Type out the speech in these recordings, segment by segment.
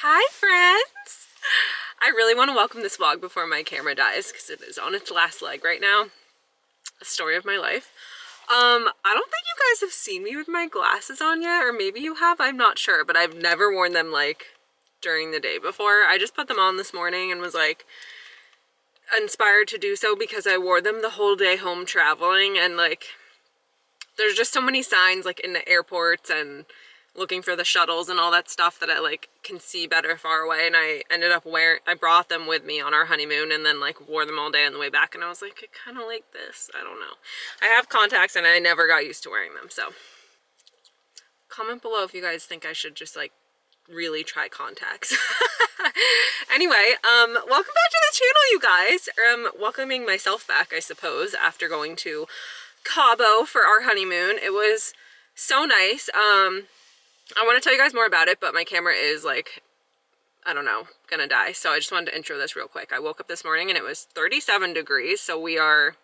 Hi friends! I really want to welcome this vlog before my camera dies because it is on its last leg right now. A story of my life. I don't think you guys have seen me with my glasses on yet, or maybe you have, I'm not sure, but I've never worn them like during the day before. I just put them on this morning and was like inspired to do so because I wore them the whole day home traveling, and like there's just so many signs like in the airports and looking for the shuttles and all that stuff that I like can see better far away, and I ended up I brought them with me on our honeymoon and then like wore them all day on the way back, and I was like, I kind of like this. I don't know. I have contacts and I never got used to wearing them, so comment below if you guys think I should just like really try contacts. Anyway, welcome back to the channel, you guys. Welcoming myself back, I suppose, after going to Cabo for our honeymoon. It was so nice. I want to tell you guys more about it, but my camera is like, I don't know, gonna die. So I just wanted to intro this real quick. I woke up this morning and it was 37 degrees. So we are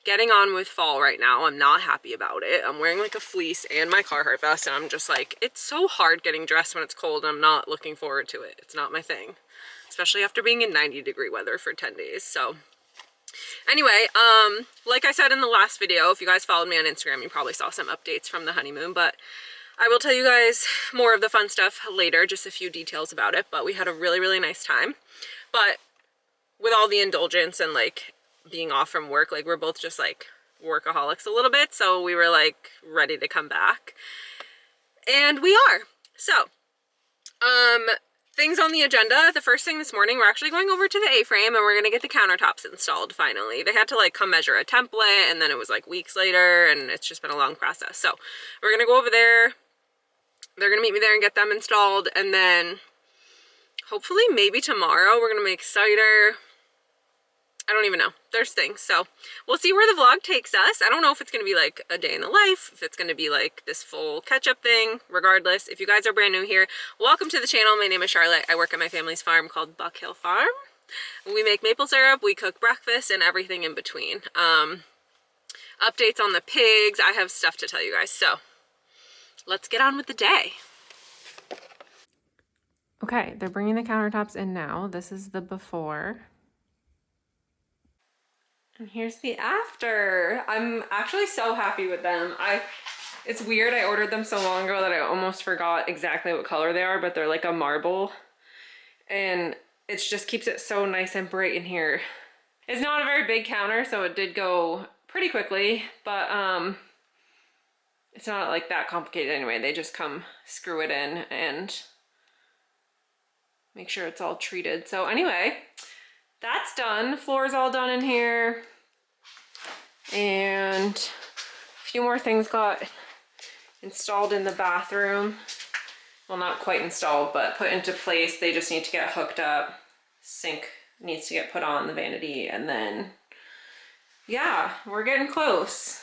getting on with fall right now. I'm not happy about it. I'm wearing like a fleece and my Carhartt vest, and I'm just like, it's so hard getting dressed when it's cold. I'm not looking forward to it. It's not my thing, especially after being in 90-degree weather for 10 days. So anyway, like I said in the last video, if you guys followed me on Instagram, you probably saw some updates from the honeymoon, but I will tell you guys more of the fun stuff later, just a few details about it. But we had a really, really nice time. But with all the indulgence and like being off from work, like we're both just like workaholics a little bit. So we were like ready to come back. And we are. So, things on the agenda. The first thing this morning, we're actually going over to the A-frame and we're going to get the countertops installed finally. They had to like come measure a template, and then it was like weeks later, and it's just been a long process. So we're going to go over there. They're going to meet me there and get them installed, and then hopefully maybe tomorrow we're going to make cider. I don't even know. There's things. So we'll see where the vlog takes us. I don't know if it's going to be like a day in the life, if it's going to be like this full catch-up thing. Regardless, if you guys are brand new here, welcome to the channel. My name is Charlotte. I work at my family's farm called Buck Hill Farm. We make maple syrup, we cook breakfast, and everything in between. Updates on the pigs. I have stuff to tell you guys. So let's get on with the day. Okay, they're bringing the countertops in now. This is the before. And here's the after. I'm actually so happy with them. It's weird, I ordered them so long ago that I almost forgot exactly what color they are, but they're like a marble. And it just keeps it so nice and bright in here. It's not a very big counter, so it did go pretty quickly, but it's not like that complicated anyway. They just come screw it in and make sure it's all treated. So anyway, that's done. Floor's all done in here. And a few more things got installed in the bathroom. Well, not quite installed, but put into place. They just need to get hooked up. Sink needs to get put on the vanity, and then yeah, we're getting close.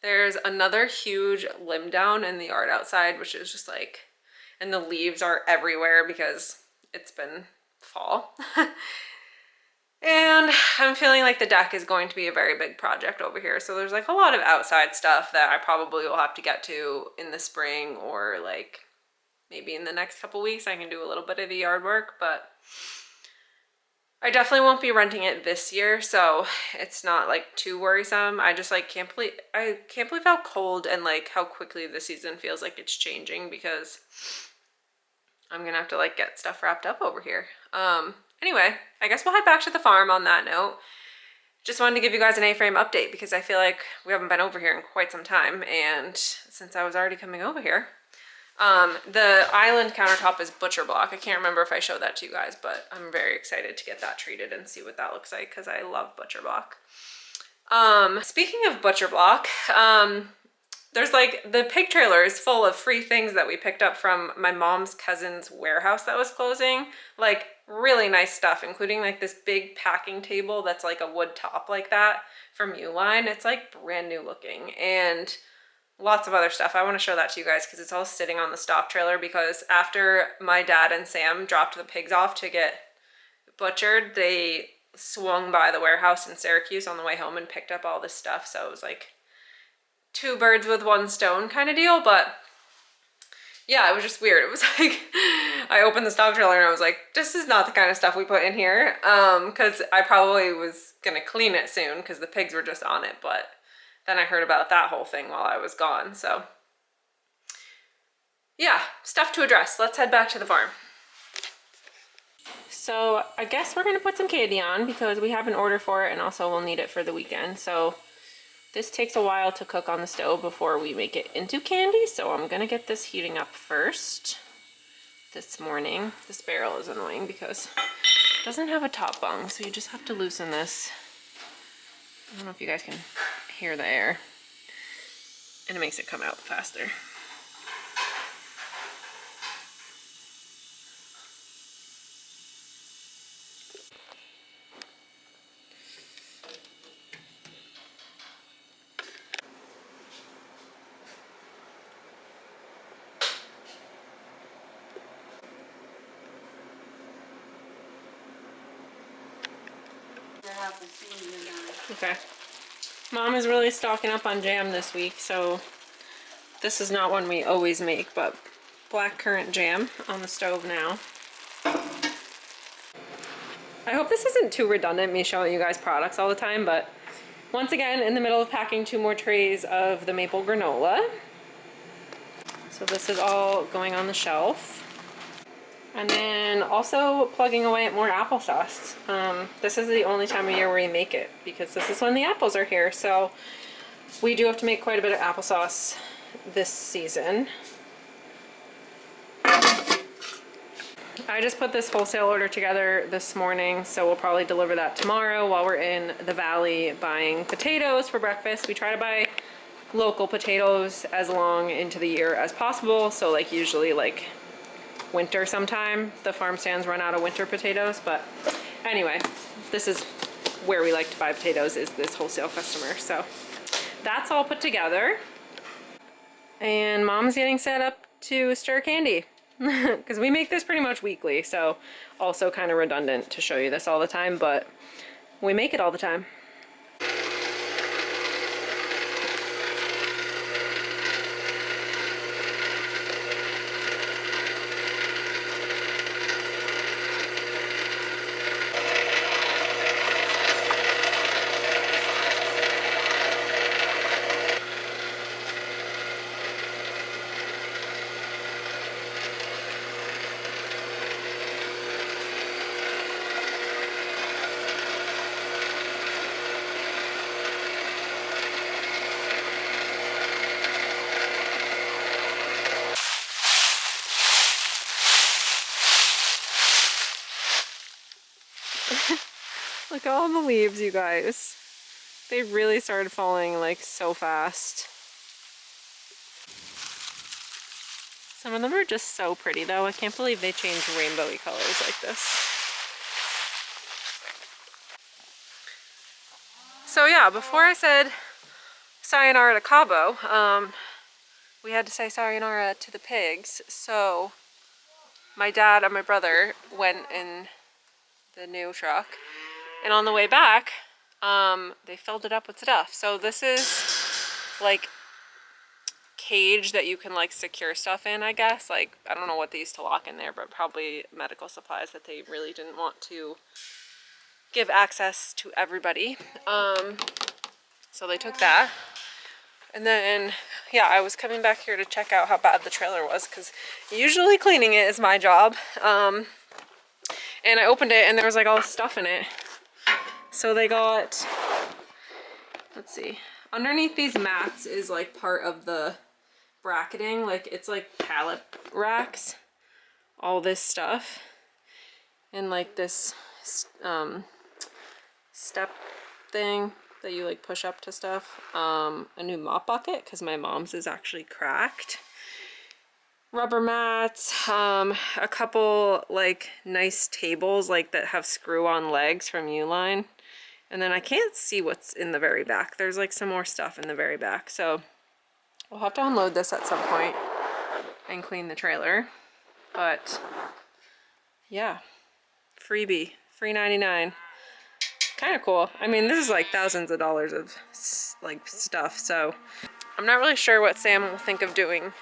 There's another huge limb down in the yard outside, which is just like, and the leaves are everywhere because it's been fall. And I'm feeling like the deck is going to be a very big project over here. So there's like a lot of outside stuff that I probably will have to get to in the spring, or like maybe in the next couple weeks I can do a little bit of the yard work, but I definitely won't be renting it this year, so it's not like too worrisome. I just like can't believe how cold and like how quickly the season feels like it's changing, because I'm gonna have to like get stuff wrapped up over here. Anyway, I guess we'll head back to the farm on that note. Just wanted to give you guys an A-frame update because I feel like we haven't been over here in quite some time, and since I was already coming over here. The island countertop is butcher block. I can't remember if I showed that to you guys, but I'm very excited to get that treated and see what that looks like because I love butcher block. Speaking of butcher block, there's like the pig trailer is full of free things that we picked up from my mom's cousin's warehouse that was closing. Like really nice stuff, including like this big packing table that's like a wood top like that from Uline. It's like brand new looking, and lots of other stuff. I want to show that to you guys because it's all sitting on the stock trailer, because after my dad and Sam dropped the pigs off to get butchered, they swung by the warehouse in Syracuse on the way home and picked up all this stuff. So it was like two birds with one stone kind of deal, but yeah, it was just weird. It was like, I opened this dog trailer and I was like, this is not the kind of stuff we put in here. Because I probably was gonna clean it soon because the pigs were just on it, but then I heard about that whole thing while I was gone, so. Yeah, stuff to address. Let's head back to the farm. So I guess we're gonna put some candy on because we have an order for it and also we'll need it for the weekend. So this takes a while to cook on the stove before we make it into candy. So I'm gonna get this heating up first this morning. This barrel is annoying because it doesn't have a top bung, so you just have to loosen this. I don't know if you guys can hear the air. And it makes it come out faster. Okay. Mom is really stocking up on jam this week, so this is not one we always make, but black currant jam on the stove now. I hope this isn't too redundant, me showing you guys products all the time, but once again, in the middle of packing 2 more trays of the maple granola. So this is all going on the shelf. And then also plugging away at more applesauce. This is the only time of year where we make it because this is when the apples are here. So we do have to make quite a bit of applesauce this season. I just put this wholesale order together this morning, so we'll probably deliver that tomorrow while we're in the valley buying potatoes for breakfast. We try to buy local potatoes as long into the year as possible. So like usually like winter sometime, the farm stands run out of winter potatoes. But anyway, this is where we like to buy potatoes, is this wholesale customer. So that's all put together. And Mom's getting set up to stir candy. Because we make this pretty much weekly, so also kind of redundant to show you this all the time, but we make it all the time. Look at all the leaves, you guys. They really started falling like so fast. Some of them are just so pretty though. I can't believe they change rainbowy colors like this. So yeah, before I said sayonara to Cabo, we had to say sayonara to the pigs. So my dad and my brother went in the new truck, and on the way back they filled it up with stuff. So this is like cage that you can like secure stuff in, I guess. Like I don't know what they used to lock in there, but probably medical supplies that they really didn't want to give access to everybody. So they took that. And then yeah, I was coming back here to check out how bad the trailer was, because usually cleaning it is my job. And I opened it and there was like all this stuff in it. So they got, let's see, underneath these mats is like part of the bracketing. Like it's like pallet racks, all this stuff. And like this step thing that you like push up to stuff. A new mop bucket because my mom's is actually cracked. Rubber mats, a couple like nice tables like that have screw-on legs from Uline. And then I can't see what's in the very back. There's like some more stuff in the very back. So we'll have to unload this at some point and clean the trailer. But yeah, freebie, free 99. Kind of cool. I mean, this is like thousands of dollars of like stuff. So I'm not really sure what Sam will think of doing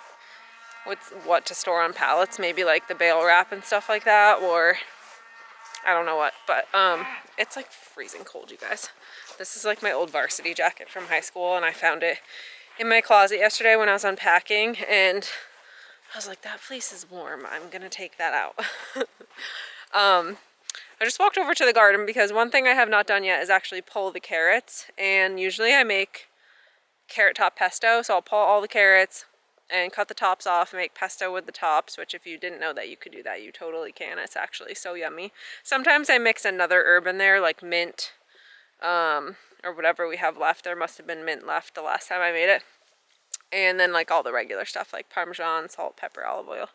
what to store on pallets, maybe like the bale wrap and stuff like that, or I don't know what, but it's like freezing cold, you guys. This is like my old varsity jacket from high school, and I found it in my closet yesterday when I was unpacking, and I was like, that place is warm, I'm gonna take that out. I just walked over to the garden because one thing I have not done yet is actually pull the carrots, and usually I make carrot top pesto, so I'll pull all the carrots and cut the tops off and make pesto with the tops, which if you didn't know that you could do that, you totally can. It's actually so yummy. Sometimes I mix another herb in there, like mint, or whatever we have left. There must have been mint left the last time I made it. And then like all the regular stuff like Parmesan, salt, pepper, olive oil.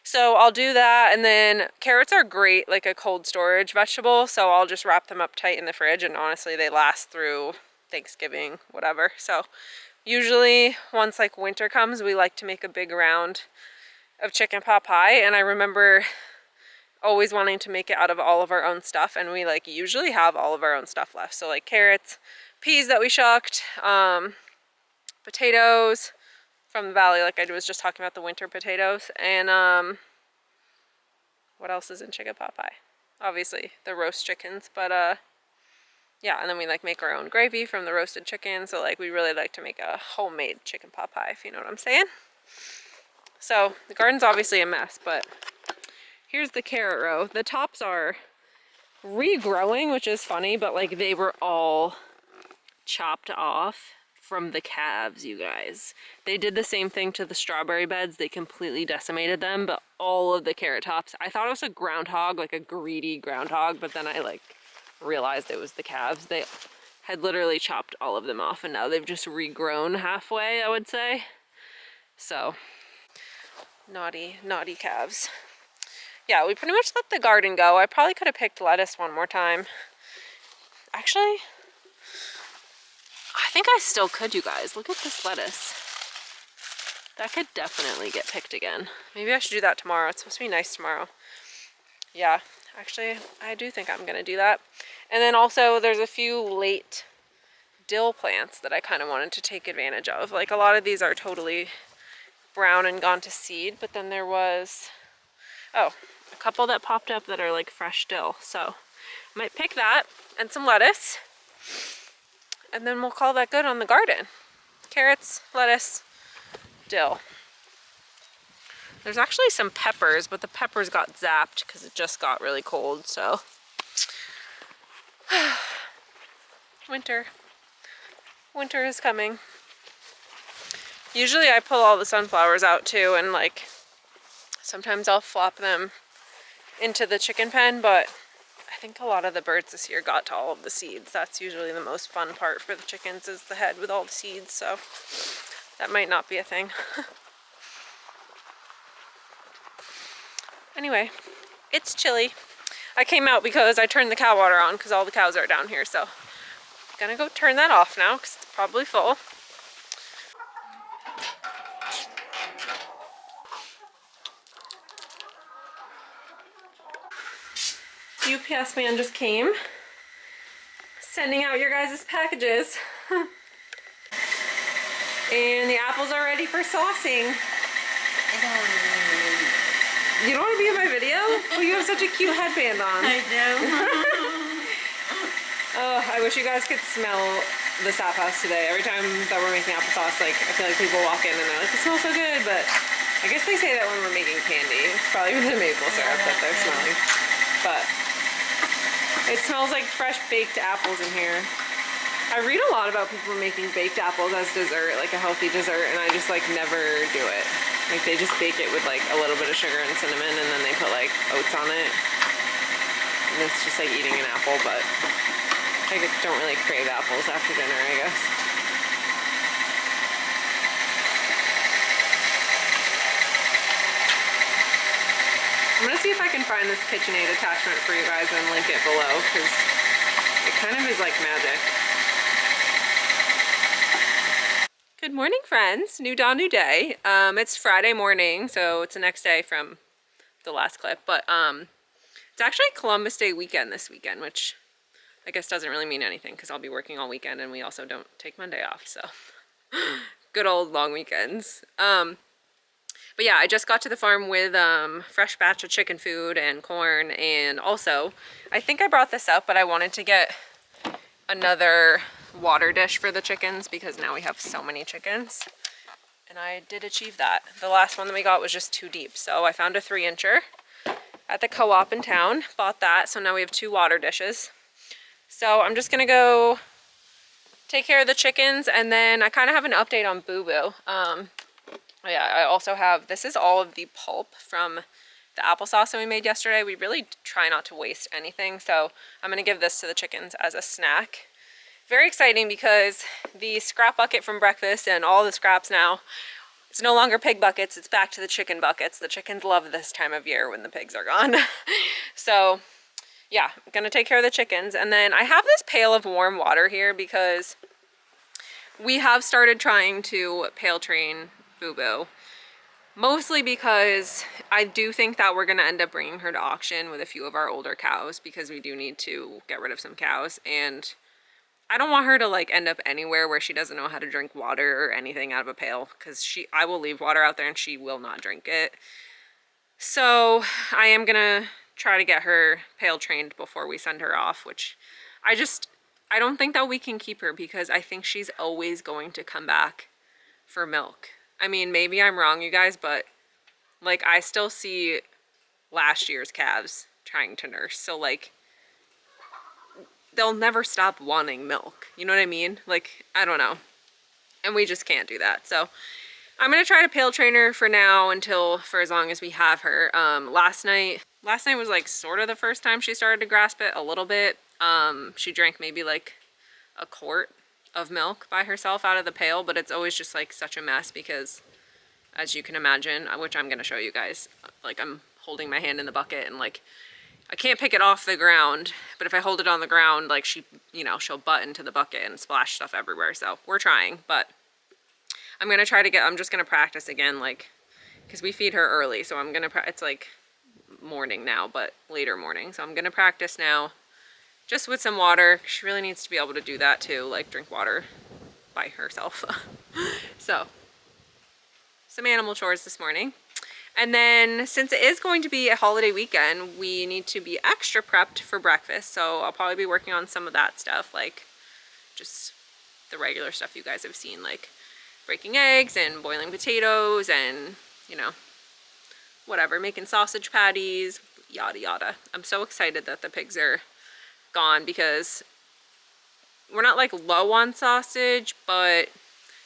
So I'll do that, and then carrots are great, like a cold storage vegetable, so I'll just wrap them up tight in the fridge, and honestly they last through Thanksgiving, whatever. So usually once like winter comes, we like to make a big round of chicken pot pie, and I remember always wanting to make it out of all of our own stuff, and we like usually have all of our own stuff left. So like carrots, peas that we shucked, potatoes from the valley, like I was just talking about the winter potatoes, and what else is in chicken pot pie? Obviously the roast chickens, but yeah, and then we like make our own gravy from the roasted chicken, so like we really like to make a homemade chicken pot pie, if you know what I'm saying. So the garden's obviously a mess, but here's the carrot row. The tops are regrowing, which is funny, but like they were all chopped off from the calves, you guys. They did the same thing to the strawberry beds. They completely decimated them, but all of the carrot tops, I thought it was a groundhog, like a greedy groundhog, but then I like realized it was the calves. They had literally chopped all of them off, and now they've just regrown halfway, I would say. So naughty calves. Yeah, we pretty much let the garden go. I probably could have picked lettuce one more time. Actually, I think I still could, you guys. Look at this lettuce. That could definitely get picked again. Maybe I should do that tomorrow. It's supposed to be nice tomorrow. Yeah, actually, I do think I'm gonna do that. And then also there's a few late dill plants that I kind of wanted to take advantage of. Like a lot of these are totally brown and gone to seed, but then there was, oh, a couple that popped up that are like fresh dill. So I might pick that and some lettuce, and then we'll call that good on the garden. Carrots, lettuce, dill. There's actually some peppers, but the peppers got zapped because it just got really cold, so. Winter is coming. Usually I pull all the sunflowers out too, and like sometimes I'll flop them into the chicken pen, but I think a lot of the birds this year got to all of the seeds. That's usually the most fun part for the chickens, is the head with all the seeds, so that might not be a thing. Anyway, it's chilly. I came out because I turned the cow water on because all the cows are down here, so I'm gonna go turn that off now because it's probably full. UPS man just came, sending out your guys' packages. And the apples are ready for saucing. You don't want to be in my video? Well, you have such a cute headband on. I do. Oh, I wish you guys could smell the sap house today. Every time that we're making applesauce, like, I feel like people walk in and they're like, it smells so good, but I guess they say that when we're making candy. It's probably the maple syrup that they're smelling. But it smells like fresh baked apples in here. I read a lot about people making baked apples as dessert, like a healthy dessert, and I just like never do it. Like they just bake it with like a little bit of sugar and cinnamon, and then they put like oats on it. And it's just like eating an apple, but I don't really crave apples after dinner, I guess. I'm gonna see if I can find this KitchenAid attachment for you guys and link it below, because it kind of is like magic. Good morning, friends. New dawn, new day. It's Friday morning, so it's the next day from the last clip, but it's actually Columbus Day weekend this weekend, which I guess doesn't really mean anything because I'll be working all weekend, and we also don't take Monday off, so good old long weekends. But But yeah, I just got to the farm with fresh batch of chicken food and corn, and also I think I brought this up, but I wanted to get another water dish for the chickens because now we have so many chickens, and I did achieve that. The last one that we got was just too deep, so I found a 3-incher at the co-op in town, bought that, so now we have 2 water dishes. So I'm just gonna go take care of the chickens, and then I kind of have an update on Boo Boo. Yeah, I also have, this is all of the pulp from the applesauce that we made yesterday. We really try not to waste anything, so I'm gonna give this to the chickens as a snack. Very exciting because the scrap bucket from breakfast and all the scraps now, it's no longer pig buckets, it's back to the chicken buckets. The chickens love this time of year when the pigs are gone. So yeah, I'm gonna take care of the chickens, and then I have this pail of warm water here because we have started trying to pail train Boo Boo. Mostly because I do think that we're gonna end up bringing her to auction with a few of our older cows because we do need to get rid of some cows, and I don't want her to like end up anywhere where she doesn't know how to drink water or anything out of a pail, because I will leave water out there and she will not drink it. So I am gonna try to get her pail trained before we send her off, which I don't think that we can keep her because I think she's always going to come back for milk. I mean, maybe I'm wrong, you guys, but like I still see last year's calves trying to nurse. So like they'll never stop wanting milk. You know what I mean? Like, I don't know. And we just can't do that. So I'm going to try to pail train her for now for as long as we have her. Last night was like sort of the first time she started to grasp it a little bit. She drank maybe like a quart of milk by herself out of the pail, but it's always just like such a mess because, as you can imagine, which I'm going to show you guys, like I'm holding my hand in the bucket and like I can't pick it off the ground, but if I hold it on the ground, like she'll butt into the bucket and splash stuff everywhere. So we're trying, but I'm going to try to I'm just going to practice again, like, because we feed her early. So I'm going to, it's like morning now, but later morning. So I'm going to practice now just with some water. She really needs to be able to do that too, like drink water by herself. So some animal chores this morning. And then since it is going to be a holiday weekend, we need to be extra prepped for breakfast. So I'll probably be working on some of that stuff, like just the regular stuff you guys have seen, like breaking eggs and boiling potatoes and, you know, whatever, making sausage patties, yada yada. I'm so excited that the pigs are gone because we're not like low on sausage, but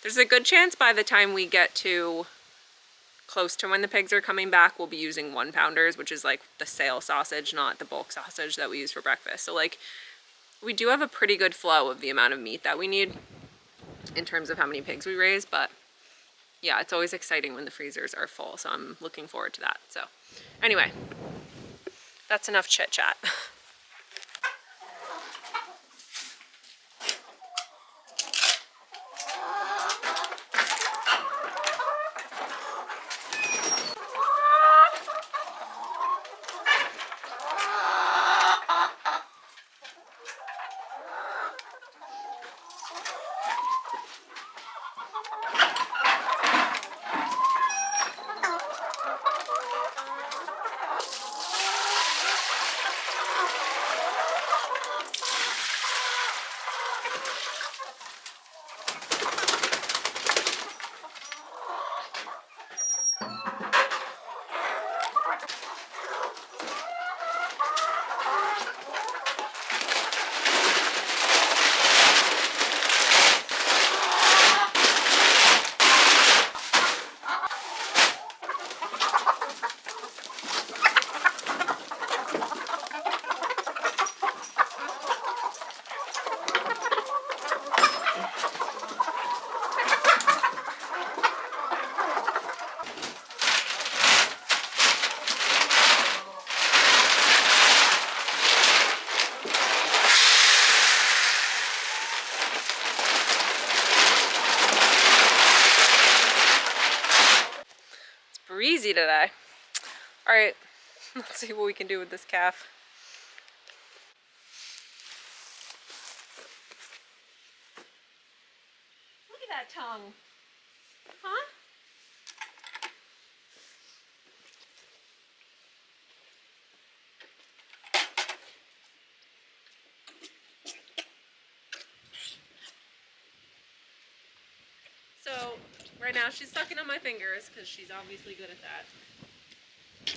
there's a good chance by the time we get to close to when the pigs are coming back, we'll be using 1-pounders, which is like the sale sausage, not the bulk sausage that we use for breakfast. So like we do have a pretty good flow of the amount of meat that we need in terms of how many pigs we raise, but yeah, it's always exciting when the freezers are full, so I'm looking forward to that. So anyway, that's enough chit chat. Breezy today. All right, let's see what we can do with this calf. Look at that tongue. Huh? Right now she's sucking on my fingers because she's obviously good at that.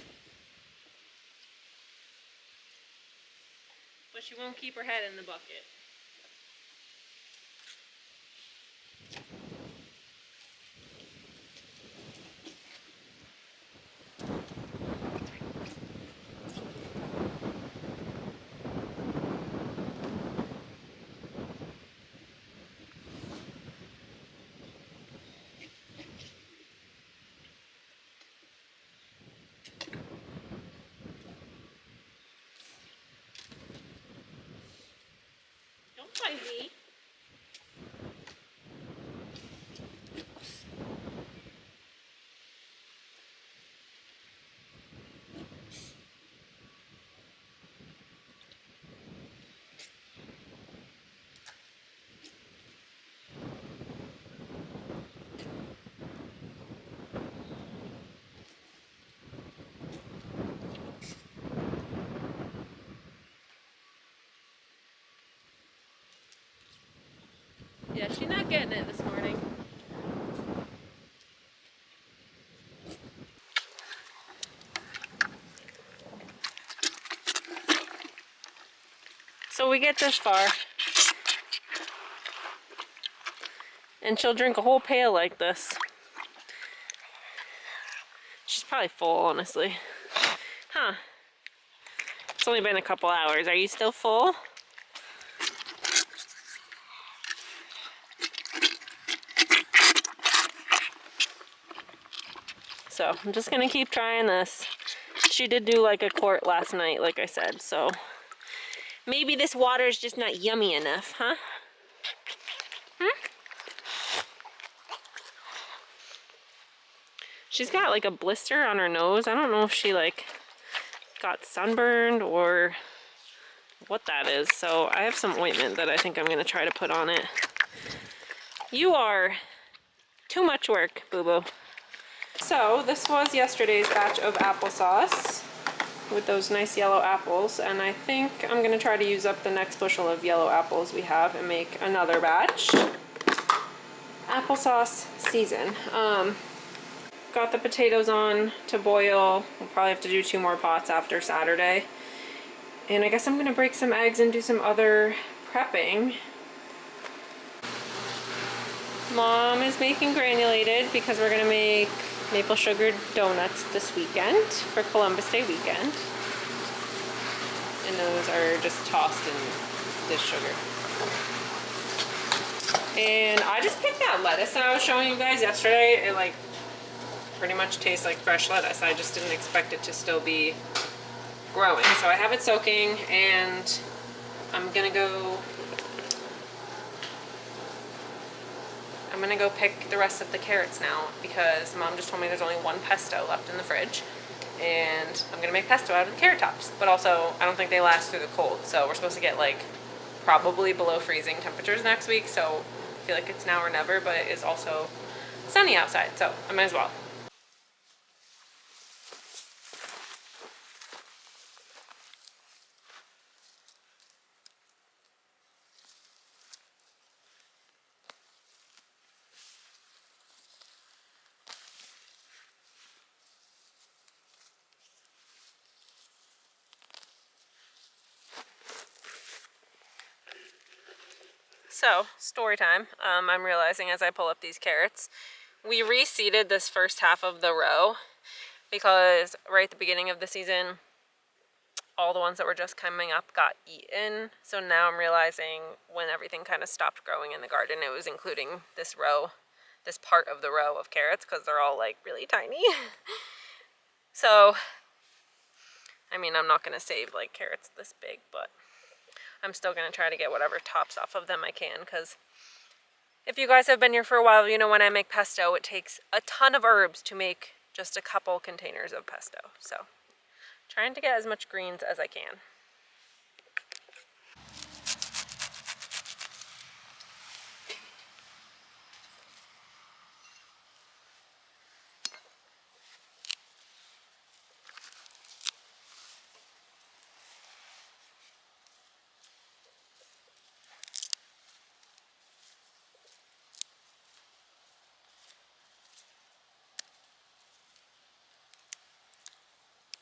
But she won't keep her head in the bucket. Don't bite me. Yeah, she's not getting it this morning. So we get this far. And she'll drink a whole pail like this. She's probably full, honestly. Huh. It's only been a couple hours. Are you still full? So I'm just gonna keep trying this. She did do like a quart last night, like I said, so maybe this water is just not yummy enough, huh? She's got like a blister on her nose. I don't know if she like got sunburned or what that is. So I have some ointment that I think I'm gonna try to put on it. You are too much work, boo-boo. So this was yesterday's batch of applesauce with those nice yellow apples, and I think I'm gonna try to use up the next bushel of yellow apples we have and make another batch. Applesauce season. Got the potatoes on to boil. We'll probably have to do 2 more pots after Saturday. And I guess I'm gonna break some eggs and do some other prepping. Mom is making granulated because we're gonna make maple sugar donuts this weekend for Columbus Day weekend. And those are just tossed in this sugar. And I just picked that lettuce that I was showing you guys yesterday. It like pretty much tastes like fresh lettuce. I just didn't expect it to still be growing. So I have it soaking, and I'm gonna go pick the rest of the carrots now because Mom just told me there's only 1 pesto left in the fridge, and I'm gonna make pesto out of the carrot tops. But also, I don't think they last through the cold, so we're supposed to get like probably below freezing temperatures next week, so I feel like it's now or never, but it is also sunny outside, so I might as well. So, story time. I'm realizing as I pull up these carrots, we reseeded this first half of the row because right at the beginning of the season, all the ones that were just coming up got eaten. So now I'm realizing when everything kind of stopped growing in the garden, it was including this row, this part of the row of carrots, because they're all like really tiny. So, I mean, I'm not going to save like carrots this big, but I'm still going to try to get whatever tops off of them I can, because if you guys have been here for a while, you know when I make pesto, it takes a ton of herbs to make just a couple containers of pesto. So, trying to get as much greens as I can.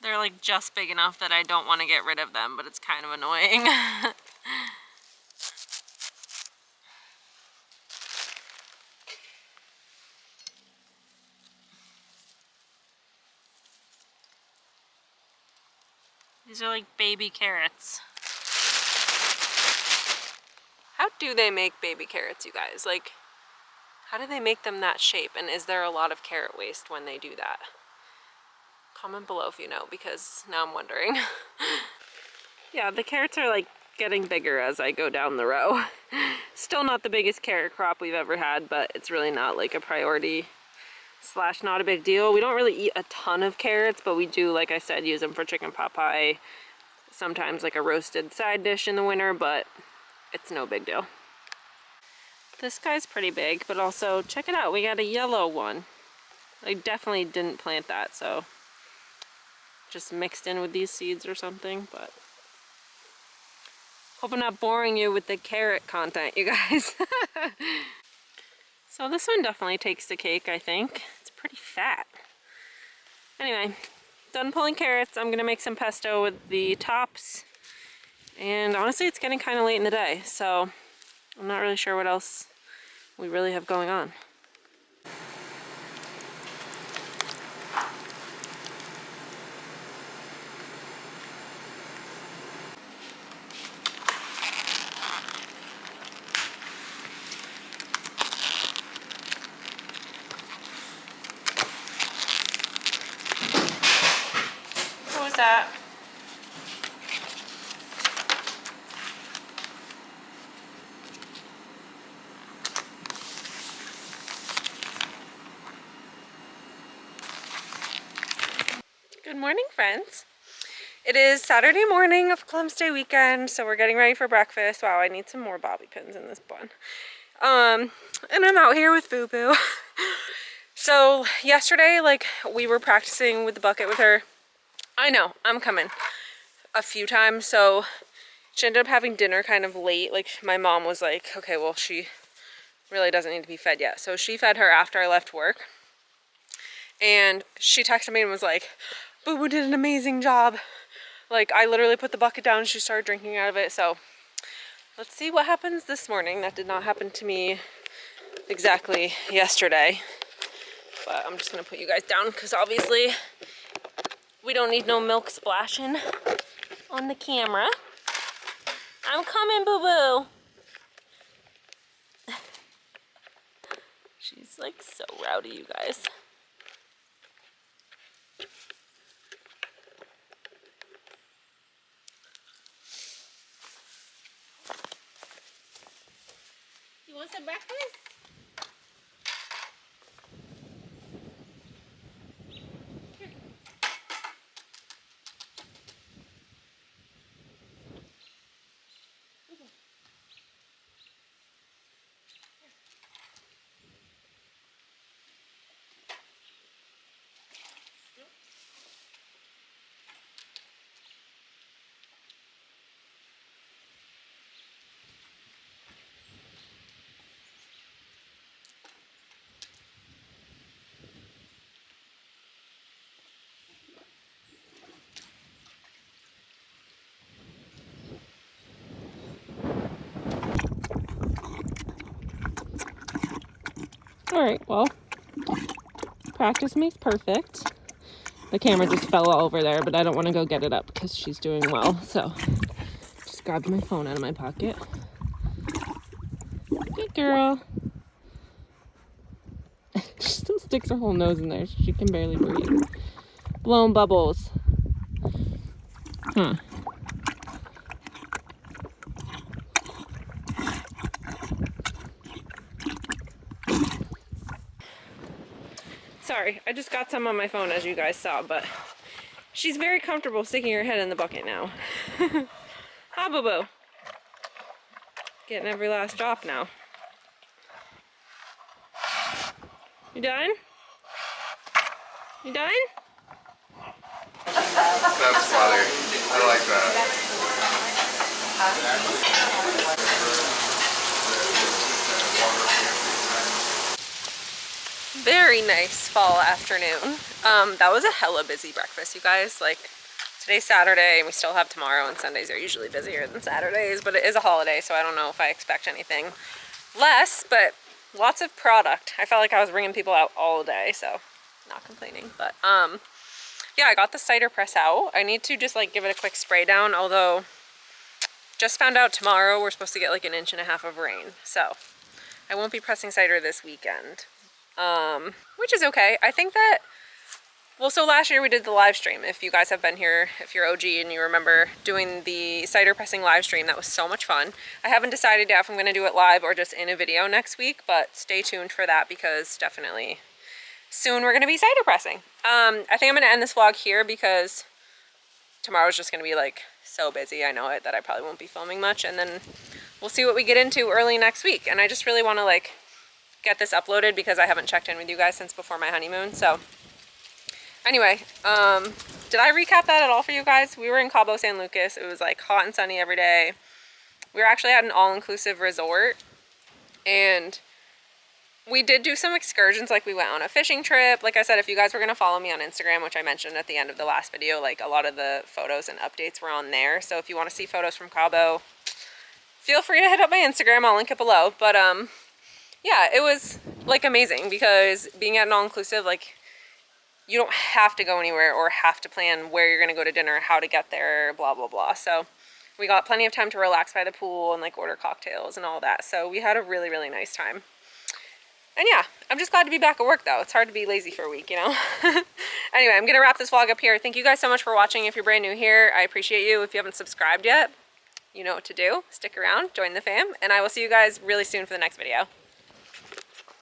They're like just big enough that I don't want to get rid of them, but it's kind of annoying. These are like baby carrots. How do they make baby carrots, you guys? Like, how do they make them that shape? And is there a lot of carrot waste when they do that? Comment below if you know, because now I'm wondering. Yeah, the carrots are like getting bigger as I go down the row. Still not the biggest carrot crop we've ever had, but it's really not like a priority / not a big deal. We don't really eat a ton of carrots, but we do, like I said, use them for chicken pot pie, sometimes like a roasted side dish in the winter, but it's no big deal. This guy's pretty big, but also check it out, we got a yellow one. I definitely didn't plant that, so just mixed in with these seeds or something, but hope I'm not boring you with the carrot content, you guys. So this one definitely takes the cake, I think. It's pretty fat. Anyway, done pulling carrots. I'm gonna make some pesto with the tops. And honestly, it's getting kind of late in the day, so I'm not really sure what else we really have going on. What was that? Good morning, friends. It is Saturday morning of Columbus Day weekend, so we're getting ready for breakfast. Wow, I need some more bobby pins in this bun. And I'm out here with Boo Boo. So yesterday, like, we were practicing with the bucket with her. I know, I'm coming. A few times, so she ended up having dinner kind of late. Like, my mom was like, okay, well, she really doesn't need to be fed yet. So she fed her after I left work. And she texted me and was like, Boo Boo did an amazing job. Like, I literally put the bucket down and she started drinking out of it. So let's see what happens this morning. That did not happen to me exactly yesterday. But I'm just gonna put you guys down because obviously we don't need no milk splashing on the camera. I'm coming, Boo Boo. She's like so rowdy, you guys. You want some breakfast? Here. Alright, well, practice makes perfect. The camera just fell all over there, but I don't want to go get it up because she's doing well. So, just grabbed my phone out of my pocket. Good girl. She still sticks her whole nose in there. She can barely breathe. Blown bubbles. Huh. Sorry, I just got some on my phone as you guys saw, but she's very comfortable sticking her head in the bucket now. Hi, Boo Boo. Getting every last drop now. You done? You done? That's funny. I like that. Very nice fall afternoon. That was a hella busy breakfast, you guys. Like, today's Saturday and we still have tomorrow, and Sundays are usually busier than Saturdays, but it is a holiday, so I don't know if I expect anything less, but lots of product. I felt like I was bringing people out all day, so not complaining. But yeah, I got the cider press out. I need to just like give it a quick spray down, although just found out tomorrow we're supposed to get like 1.5 inches of rain, so I won't be pressing cider this weekend, which is okay. I think that, well, so last year we did the live stream. If you guys have been here, if you're OG and you remember doing the cider pressing live stream, that was so much fun. I haven't decided yet if I'm going to do it live or just in a video next week, but stay tuned for that because definitely soon we're going to be cider pressing. I think I'm going to end this vlog here because tomorrow's just going to be like so busy. I know it, that I probably won't be filming much, and then we'll see what we get into early next week. And I just really want to like get this uploaded because I haven't checked in with you guys since before my honeymoon. So anyway, did I recap that at all for you guys? We were in Cabo San Lucas. It was like hot and sunny every day. We were actually at an all-inclusive resort, and we did do some excursions. Like, we went on a fishing trip. Like I said, if you guys were going to follow me on Instagram, which I mentioned at the end of the last video, like a lot of the photos and updates were on there. So if you want to see photos from Cabo, feel free to hit up my Instagram. I'll link it below. But yeah, it was like amazing because being at an all-inclusive, like, you don't have to go anywhere or have to plan where you're going to go to dinner, how to get there, blah, blah, blah. So we got plenty of time to relax by the pool and like order cocktails and all that. So we had a really, really nice time. And yeah, I'm just glad to be back at work though. It's hard to be lazy for a week, you know? Anyway, I'm going to wrap this vlog up here. Thank you guys so much for watching. If you're brand new here, I appreciate you. If you haven't subscribed yet, you know what to do. Stick around, join the fam, and I will see you guys really soon for the next video.